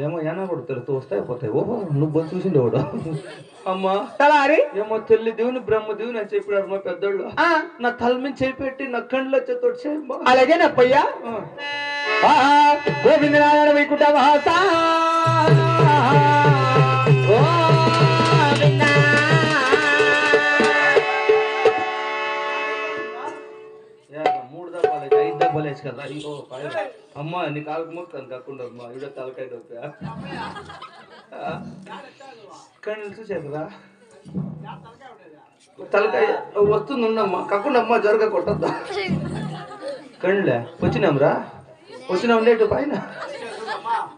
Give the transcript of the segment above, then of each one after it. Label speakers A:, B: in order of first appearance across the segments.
A: ఏమో ఏనా కొడుతారు వస్తాయి పోతాయి. ఓహో నువ్వు బొచ్చు చూసిండేవాడు. అమ్మా
B: తలారి
A: ఏమో తెల్లి దేవుని బ్రహ్మ దేవుని అని చెప్పినారు మా పెద్దోళ్ళు. నా తల మీద చేయి పెట్టి నా కళ్ళు వచ్చే తోడు
B: అలాగేనప్పయ్యా. గోవిందనారాయణ వైకుంఠ వాస
A: మూడు దప్పాలు 5 దప్పాలు వేసి కదా. అయ్యో అమ్మా నీ కాళ్ళకు మొక్కుతాను కాకుండా అమ్మా ఇవిడ తలకాయ దొప్పా కళ్ళు చూసేదా తలకాయ వస్తుంది ఉండమ్మా కాకుండా అమ్మ జరగ కొట్టద్దా. కళ్ళే వచ్చినాంరా వచ్చినా ఉండేటు పైన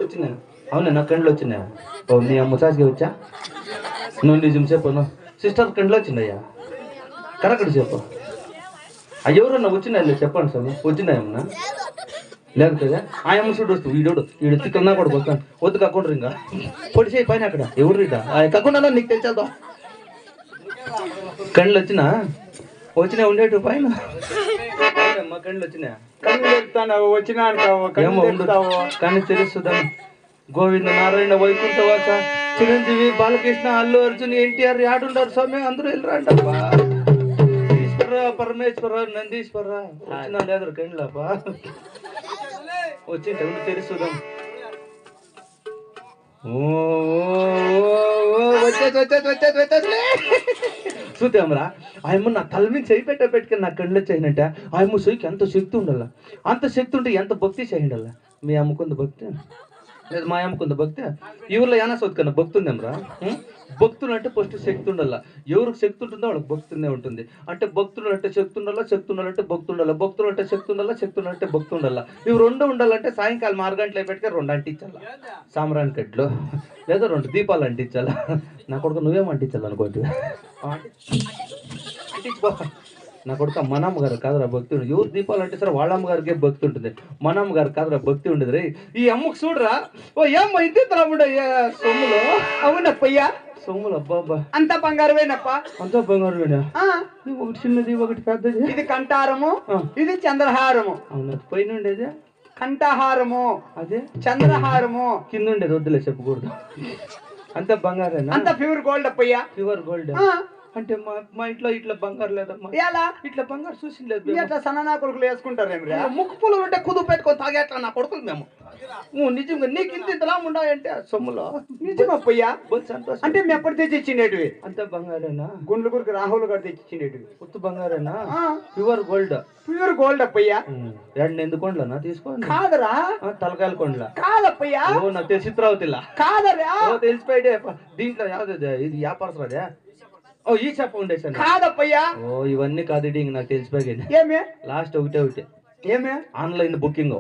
A: వచ్చినా. అవునా నా కండ్లు వచ్చినా. ఓ నీ అమ్మ సాసిగా వచ్చా నువ్వు నిజం చెప్పను. సిస్టర్ కండ్లు వచ్చిందయ్యా కరెక్ట్ చెప్పు. ఎవరన్నా వచ్చినా చెప్పండి సార్ వచ్చినాయమ్మన్నా లేకపోతే ఆ అమ్మ చూడు వస్తు వీడు తిక్కన్నా కూడా వస్తాను వద్దు కాకుండా ఇంకా పొడిసే పైన అక్కడ ఎవరు రీట కాకుండా నీకు తెలిసేదా కళ్ళు వచ్చినా ఉండేటు పైన అమ్మా కళ్ళు వచ్చినా
B: వచ్చినా
A: ఏమో ఉండదు కానీ తెలుస్తుందా. గోవింద నారాయణ వైకుంఠ వాస చిరంజీవి బాలకృష్ణ అల్లు అర్జున్ ఎన్టీఆర్ యాడుండారు స్వామి అందరూ వెళ్ళరంటప్పా. ఈశ్వర పరమేశ్వర నందీశ్వర వచ్చినా లేదు కండ్లప్పా వచ్చింటే ఉండి తెలుస్తుందాం. చూద్దాంరా ఆయమ్మ నా తల మీద చేయి పెట్టుకుని నా కళ్ళు చేయనంటే ఆయమ్మ సొయ్యికి ఎంత శక్తి ఉండాల. అంత శక్తి ఉంటే ఎంత భక్తి చేయండాల. మీ అమ్మకుంది భక్తి లేదు మా అమ్మకుంది భక్తి. ఎవరిలో ఏనా సొత్తుకన్నా భక్తి ఉందేమ్రా. భక్తులు అంటే ఫస్ట్ శక్తి ఉండాల. ఎవరికి శక్తి ఉంటుందో వాళ్ళకి భక్తినే ఉంటుంది. అంటే భక్తులు అంటే శక్తి ఉండాలా శక్తి ఉండాలంటే భక్తి ఉండాలి. భక్తులు అంటే శక్తి ఉండాలా శక్తి ఉండాలంటే భక్తి ఉండాలా. ఇవి 2 ఉండాలంటే సాయంకాలం 6 గంటలు పెట్టుకొని 2 అంటించాలా సాంబ్రాన్ కట్లు లేదా 2 దీపాలు అంటించాలా. నా కొడుకు నువ్వేం అంటించాలి అనుకోండి అంటించుకో. నా కొడుకు మన అమ్మగారు కాదురా భక్తి ఉండదు. ఎవరు దీపాలు అంటే సరే వాళ్ళ అమ్మగారికే భక్తి ఉంటుంది. మన అమ్మగారు కాదురా భక్తి ఉండదు రే. ఈ అమ్మకు చూడరా ఓ ఏమ్మ ఇంటి తరముడయ్యా సొమ్ములో.
B: అవునప్పయ్యా
A: సొమ్ములు అబ్బాబ్బా
B: అంత బంగారువేనప్ప.
A: అంతా బంగారువేనా. ఒకటి చిన్నది ఒకటి పెద్దది.
B: ఇది కంఠారము ఇది చంద్రహారము.
A: అవును పైన ఉండేది
B: కంఠహారము
A: అదే
B: చంద్రహారము
A: కింద ఉండేది వద్దులే చెప్పకూడదు. అంత బంగారేనా.
B: అంత ప్యూర్ గోల్డ్ అప్పయ్యా.
A: ప్యూర్ గోల్డ్ అంటే మా ఇంట్లో ఇట్లా బంగారు లేదమ్మా.
B: ఎలా
A: ఇట్లా బంగారు చూసి లేదు.
B: ఇట్లా సన్న కొడుకులు వేసుకుంటారేమిరా.
A: ముక్కు పూలు ఉంటే కుదువు పెట్టుకొని తాగేట్లా నా కొడుకులు మేము. నిజంగా నీకు ఇంతలా ఉండాలంటే సొమ్ములో
B: నిజమప్పయ్యా.
A: సంతోషం.
B: అంటే మేము ఎప్పుడు తెచ్చి ఇచ్చిండేటివి
A: అంత బంగారేనా.
B: గుండ్లగురికి రాహుల్ గారు తెచ్చి ఇచ్చిండేటివి.
A: ఉత్తు బంగారేనా ప్యూర్ గోల్డ్.
B: ప్యూర్ గోల్డ్ అప్పయ్యా.
A: ఎందుకు కొండలా తీసుకోండి.
B: కాదరా
A: తలకాయల కొండలా
B: కాదప్పయ్యా.
A: ఓ నాకు తెలిసి చిత్రావతిలా
B: కాదరా
A: తెలిసిపోయాడే. దీంట్లో యావదే ఇది వ్యాపారరాదే. ఓ ఈ చెప్ప ఉండేసాను
B: కాదప్పయ్యా.
A: ఓ ఇవన్నీ కాదు నాకు తెలిసిపోయింది.
B: ఏమే
A: లాస్ట్ ఒకటే
B: ఏమే
A: ఆన్లైన్ బుకింగ్.